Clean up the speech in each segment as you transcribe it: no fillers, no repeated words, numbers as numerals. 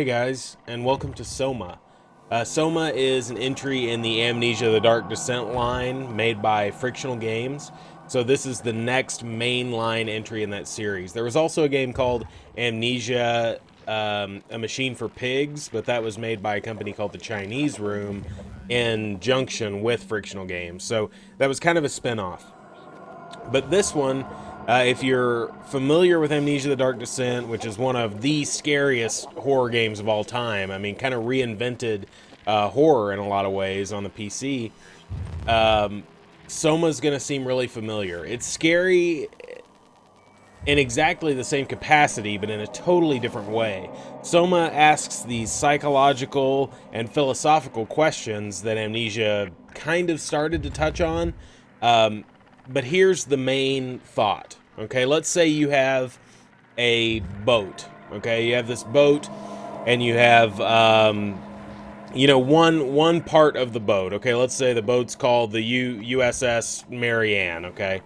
Hey guys, and welcome to Soma. Soma is an entry in the Amnesia the Dark Descent line made by Frictional Games. So this is the next mainline entry in that series. There was also a game called Amnesia, A Machine for Pigs, but that was made by a company called the Chinese Room in junction with Frictional Games. So that was kind of a spin-off. But this one, if you're familiar with Amnesia the Dark Descent, which is one of the scariest horror games of all time, I mean, kind of reinvented horror in a lot of ways on the PC, Soma's going to seem really familiar. It's scary in exactly the same capacity, but in a totally different way. Soma asks these psychological and philosophical questions that Amnesia kind of started to touch on. But here's the main thought, okay? Let's say you have a boat, okay? You have this boat, and you have, one part of the boat, okay? Let's say the boat's called the USS Marianne, okay?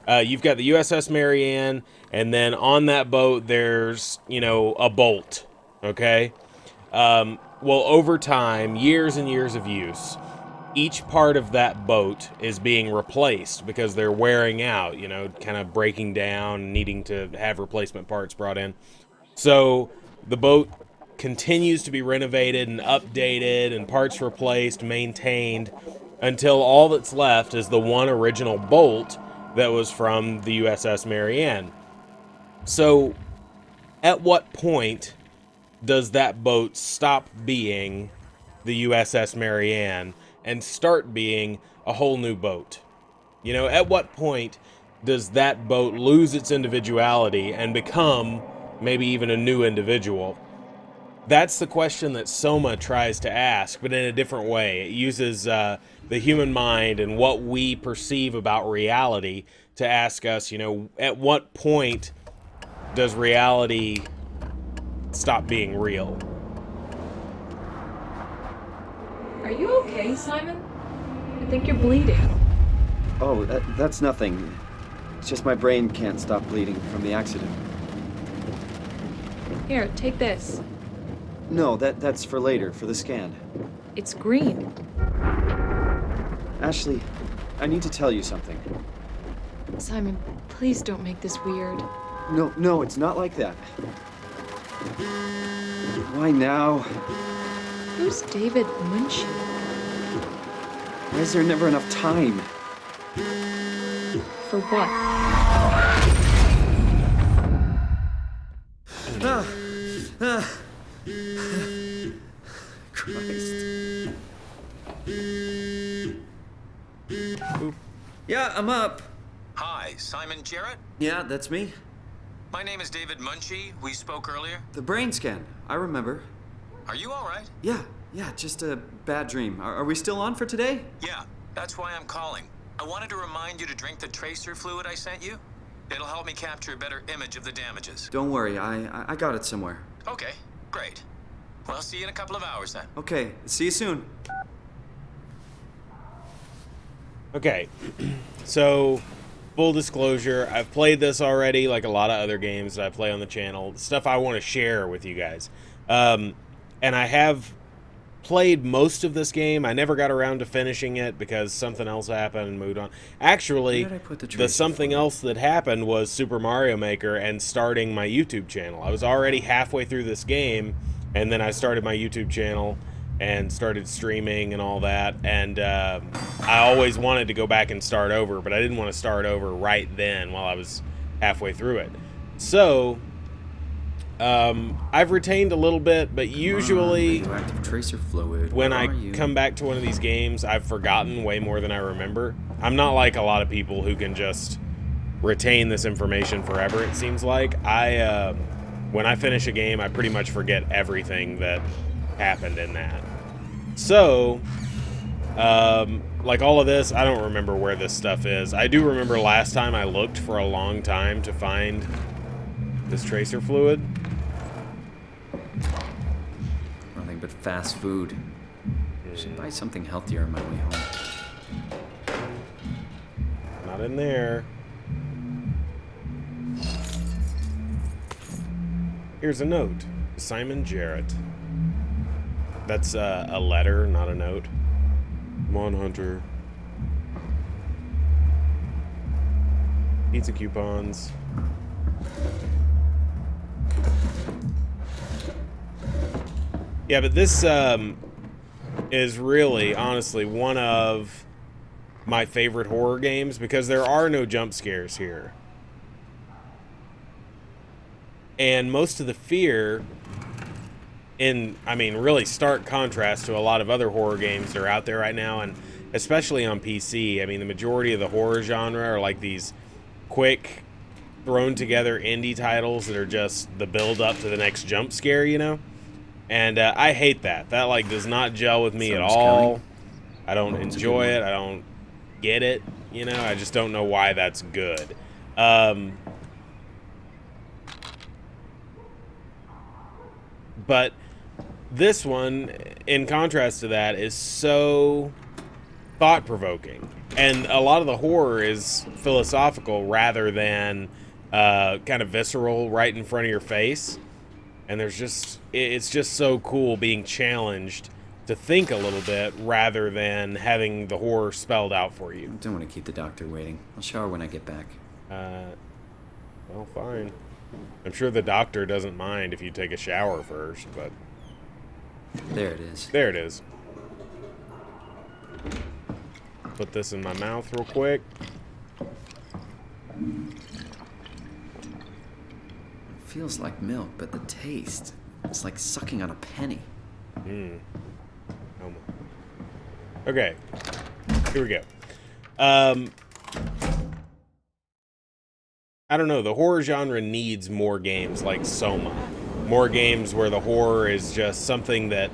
You've got the USS Marianne, and then on that boat, there's, a bolt, okay? Well, over time, years and years of use, each part of that boat is being replaced because they're wearing out, kind of breaking down, needing to have replacement parts brought in. So the boat continues to be renovated and updated and parts replaced, maintained, until all that's left is the one original bolt that was from the USS Marianne. So at what point does that boat stop being the USS Marianne and start being a whole new boat? At what point does that boat lose its individuality and become maybe even a new individual? That's the question that Soma tries to ask, but in a different way. It uses the human mind and what we perceive about reality to ask us, at what point does reality stop being real? Are you okay, Simon? I think you're bleeding. Oh, that's nothing. It's just my brain can't stop bleeding from the accident. Here, take this. No, that's for later, for the scan. It's green. Ashley, I need to tell you something. Simon, please don't make this weird. No, it's not like that. Why now? Who's David Munchie? Why is there never enough time? For what? Christ. Yeah, I'm up. Hi, Simon Jarrett? Yeah, that's me. My name is David Munchie. We spoke earlier. The brain scan. I remember. Are you all right? Yeah, just a bad dream. Are we still on for today? Yeah, that's why I'm calling. I wanted to remind you to drink the tracer fluid I sent you. It'll help me capture a better image of the damages. Don't worry, I got it somewhere. Okay, great. Well, I'll see you in a couple of hours then. Okay, see you soon. Okay, so full disclosure, I've played this already, like a lot of other games that I play on the channel, stuff I want to share with you guys. And I have played most of this game. I never got around to finishing it because something else happened and moved on. Actually, the something else that happened was Super Mario Maker and starting my YouTube channel. I was already halfway through this game, and then I started my YouTube channel and started streaming and all that, and I always wanted to go back and start over, but I didn't want to start over right then while I was halfway through it. So I've retained a little bit, but usually tracer fluid. when I come back to one of these games, I've forgotten way more than I remember. I'm not like a lot of people who can just retain this information forever, it seems like. When I finish a game, I pretty much forget everything that happened in that. So, like all of this, I don't remember where this stuff is. I do remember last time I looked for a long time to find this tracer fluid. Nothing but fast food. I should buy something healthier on my way home. Not in there. Here's a note. Simon Jarrett. That's a letter, not a note. Come on, Hunter. Pizza coupons. Yeah, but this is really, honestly, one of my favorite horror games because there are no jump scares here. And most of the fear, in, I mean, really stark contrast to a lot of other horror games that are out there right now, and especially on PC. I mean, the majority of the horror genre are like these quick, thrown together indie titles that are just the build up to the next jump scare, you know? And I hate that. That, like, does not gel with me at all. I don't enjoy it. I don't get it, you know? I just don't know why that's good. But this one, in contrast to that, is so thought-provoking. And a lot of the horror is philosophical rather than kind of visceral right in front of your face. And there's just, it's just so cool being challenged to think a little bit rather than having the horror spelled out for you. I don't want to keep the doctor waiting. I'll shower when I get back. Well, fine. I'm sure the doctor doesn't mind if you take a shower first, but... There it is. There it is. Put this in my mouth real quick. It feels like milk, but the taste, it's like sucking on a penny. Okay. Here we go. I don't know. The horror genre needs more games like Soma. More games where the horror is just something that...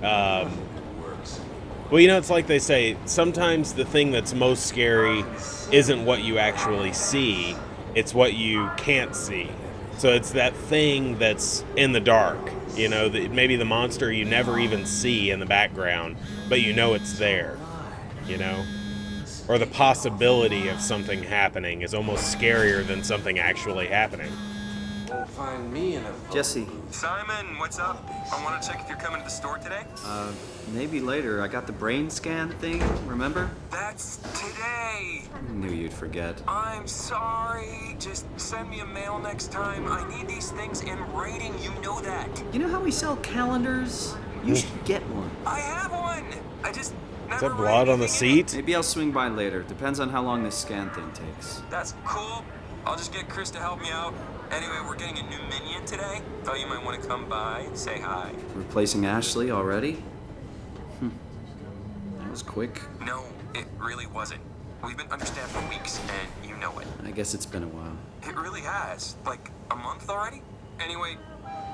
well, you know, it's like they say, sometimes the thing that's most scary isn't what you actually see, it's what you can't see. So it's that thing that's in the dark, you know, maybe the monster you never even see in the background, but you know it's there, you know? Or the possibility of something happening is almost scarier than something actually happening. Won't find me in a... Jesse. Simon, what's up? I want to check if you're coming to the store today. Maybe later. I got the brain scan thing, remember? That's today. I knew you'd forget. I'm sorry. Just send me a mail next time. I need these things in writing. You know that. You know how we sell calendars? You should get one. I have one. I just Is never that write blood on the anything in it. seat? Maybe I'll swing by later. Depends on how long this scan thing takes. That's cool. I'll just get Chris to help me out. Anyway, we're getting a new minion today. Thought you might want to come by and say hi. Replacing Ashley already? That was quick. No, it really wasn't. We've been understaffed for weeks, and you know it. I guess it's been a while. It really has. Like, a month already? Anyway,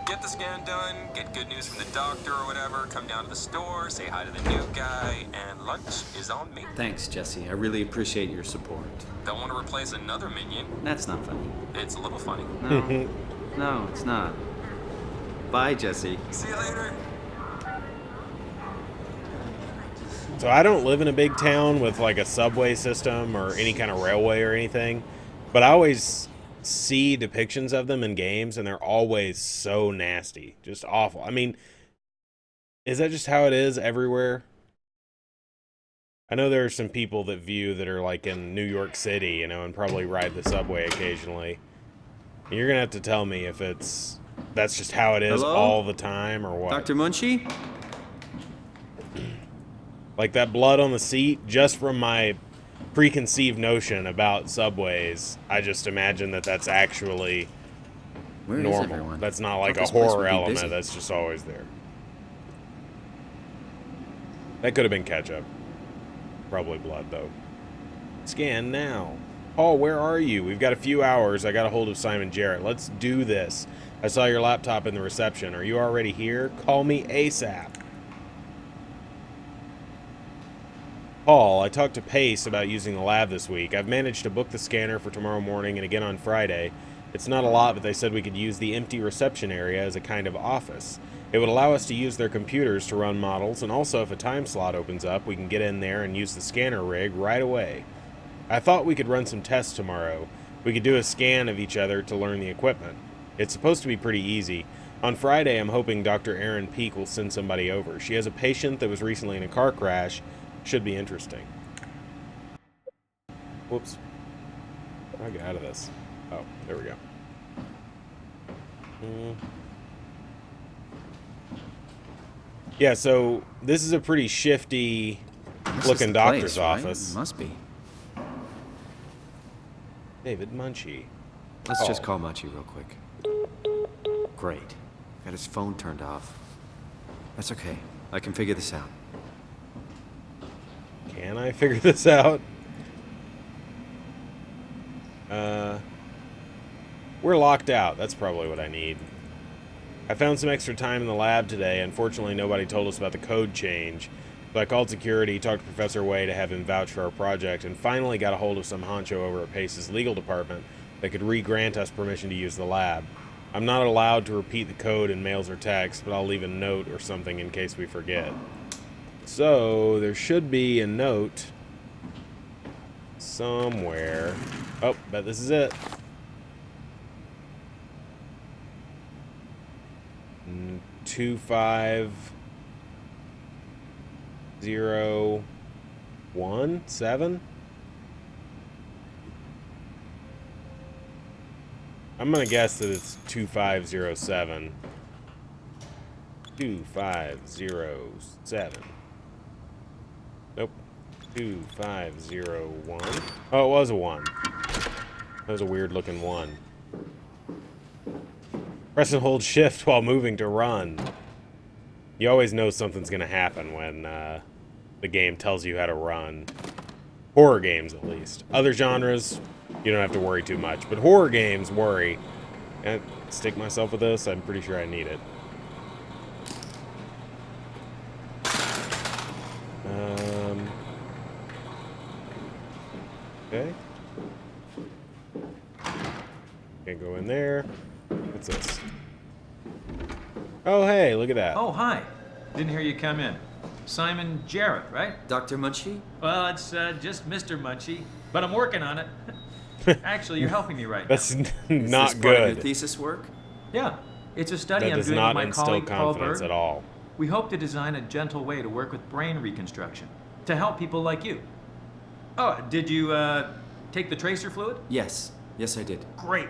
get the scan done, get good news from the doctor or whatever, come down to the store, say hi to the new guy, and lunch is on me. Thanks, Jesse. I really appreciate your support. Don't want to replace another minion. That's not funny. It's a little funny. No. No, it's not. Bye, Jesse. See you later. So I don't live in a big town with like a subway system or any kind of railway or anything, but I always see depictions of them in games and they're always so nasty, just awful. I mean, is that just how it is everywhere? I know there are some people that view that are like in New York City, you know, and probably ride the subway occasionally. You're gonna have to tell me if that's just how it is Hello? all the time or what. Dr. Munchie? Like that blood on the seat, just from my preconceived notion about subways, I just imagine that that's actually Where is normal. everyone? That's not like Thought a this place horror would be element busy. that's just always there. That could have been ketchup. Probably blood, though. Scan now. Paul, where are you? We've got a few hours. I got a hold of Simon Jarrett. Let's do this. I saw your laptop in the reception. Are you already here? Call me ASAP. Paul, I talked to Pace about using the lab this week. I've managed to book the scanner for tomorrow morning and again on Friday. It's not a lot, but they said we could use the empty reception area as a kind of office. It would allow us to use their computers to run models, and also if a time slot opens up, we can get in there and use the scanner rig right away. I thought we could run some tests tomorrow. We could do a scan of each other to learn the equipment. It's supposed to be pretty easy. On Friday, I'm hoping Dr. Erin Peake will send somebody over. She has a patient that was recently in a car crash. Should be interesting. Whoops. How do I get out of this? Oh, there we go. Yeah, so this is a pretty shifty looking doctor's office. Right? Must be. David Munchie. Let's just call Munchie real quick. Great. Got his phone turned off. That's okay. I can figure this out. Can I figure this out? We're locked out. That's probably what I need. I found some extra time in the lab today. Unfortunately, nobody told us about the code change. So I called security, talked to Professor Way to have him vouch for our project, and finally got a hold of some honcho over at Pace's legal department that could re-grant us permission to use the lab. I'm not allowed to repeat the code in mails or texts, but I'll leave a note or something in case we forget. So, there should be a note somewhere. Oh, bet this is it. 25017. I'm gonna guess that it's 2507. 2507. Nope. 2501. Oh, it was a 1. That was a weird looking 1. Press and hold shift while moving to run. You always know something's gonna happen when the game tells you how to run. Horror games, at least. Other genres, you don't have to worry too much. But horror games, worry. Can I stick myself with this? I'm pretty sure I need it. Okay. Can't go in there. What's this? Oh, hey, look at that. Oh, hi. Didn't hear you come in. Simon Jarrett, right? Dr. Munchie? Well, it's just Mr. Munchie, but I'm working on it. Actually, you're helping me right now. That's Is not this part of your good. thesis work? Yeah, it's a study That I'm does doing not with my instill colleague Paul confidence Berg. at all. We hope to design a gentle way to work with brain reconstruction to help people like you. Oh, did you take the tracer fluid? Yes. Yes, I did. Great.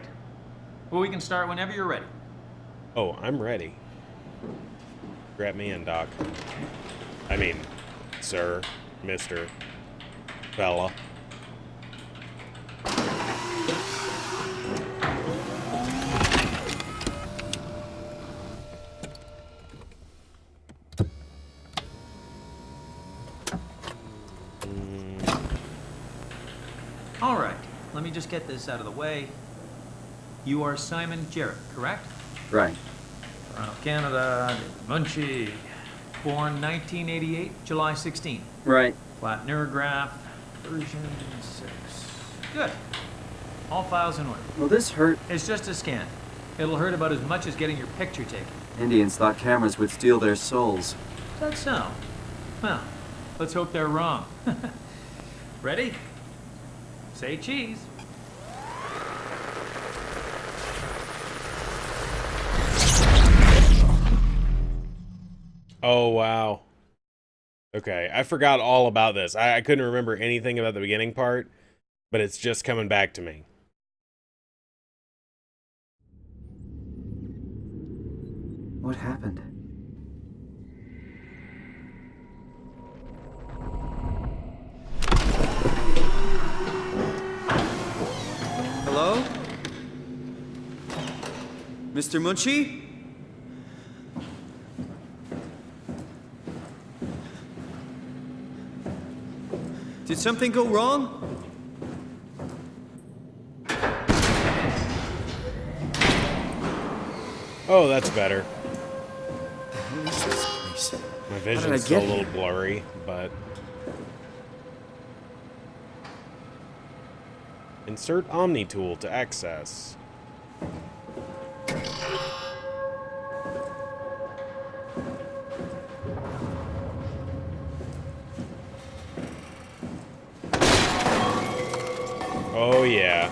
Well, we can start whenever you're ready. Oh, I'm ready. Grab me in, Doc. I mean, sir, Mr. Fella. All right, let me just get this out of the way. You are Simon Jarrett, correct? Right. Toronto, Canada, Munchie. Born 1988, July 16. Right. Flat neurograph, version 6. Good. All files in order. Will this hurt? It's just a scan. It'll hurt about as much as getting your picture taken. Indians thought cameras would steal their souls. Is that so? Well, let's hope they're wrong. Ready? Say cheese. Oh, wow. Okay, I forgot all about this. I couldn't remember anything about the beginning part, but it's just coming back to me. What happened? Hello? Mr. Munchie? Did something go wrong? Oh, that's better. What is this place? My did I vision's still a get little here? blurry, but... Insert Omni tool to access. Oh, yeah.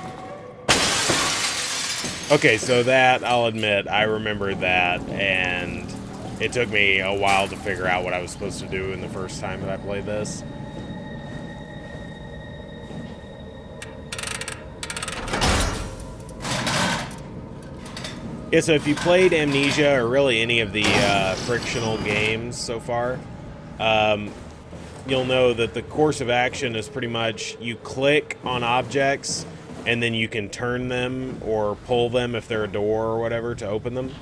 Okay, so that, I'll admit, I remembered that, and it took me a while to figure out what I was supposed to do in the first time that I played this. Yeah, so if you played Amnesia, or really any of the frictional games so far, you'll know that the course of action is pretty much you click on objects, and then you can turn them or pull them if they're a door or whatever to open them.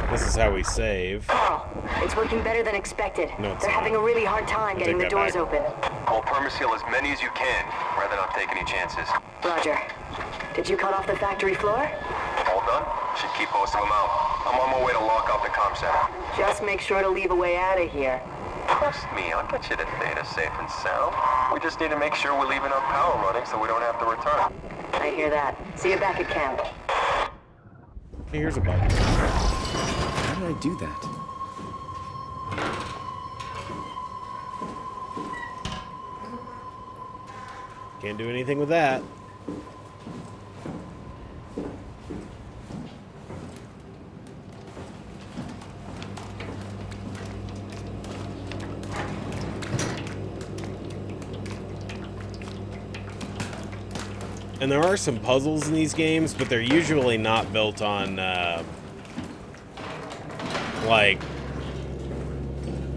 This is how we save. Carl, it's working better than expected. No, it's They're not. having a really hard time getting the take that doors back. open. I'll perma-seal as many as you can, rather not take any chances. Roger. Did you cut off the factory floor? All done? Should keep posting them out. I'm on my way to lock out the comm center. Just make sure to leave a way out of here. Trust me, I'll get you to Theta safe and sound. We just need to make sure we're leaving our power running so we don't have to return. I hear that. See you back at camp. Hey, here's a button. How did I do that? Can't do anything with that. And there are some puzzles in these games, but they're usually not built on, like,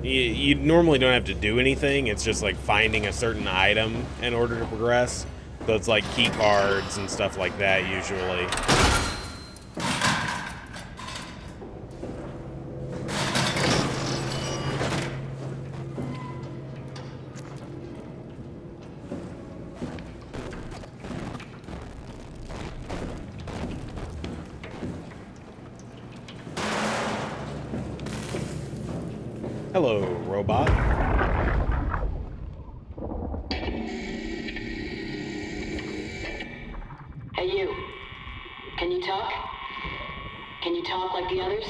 you normally don't have to do anything. It's just like finding a certain item in order to progress. So it's like key cards and stuff like that usually. Hello, robot. Hey, you. Can you talk? Can you talk like the others?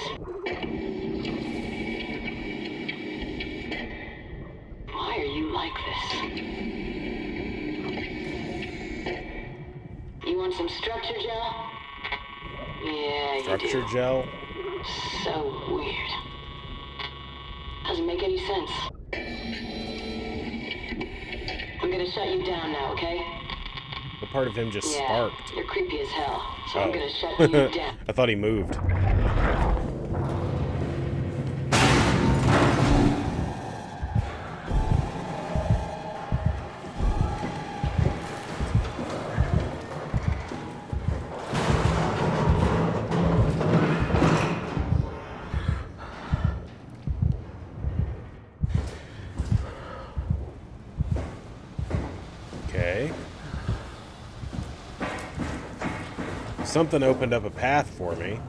Why are you like this? You want some structure gel? Yeah, you Structure do. gel? So weird. Doesn't make any sense. I'm gonna shut you down now, okay? The part of him just sparked. You're creepy as hell, so Oh. I'm gonna shut you down. I thought he moved. Okay. Something opened up a path for me.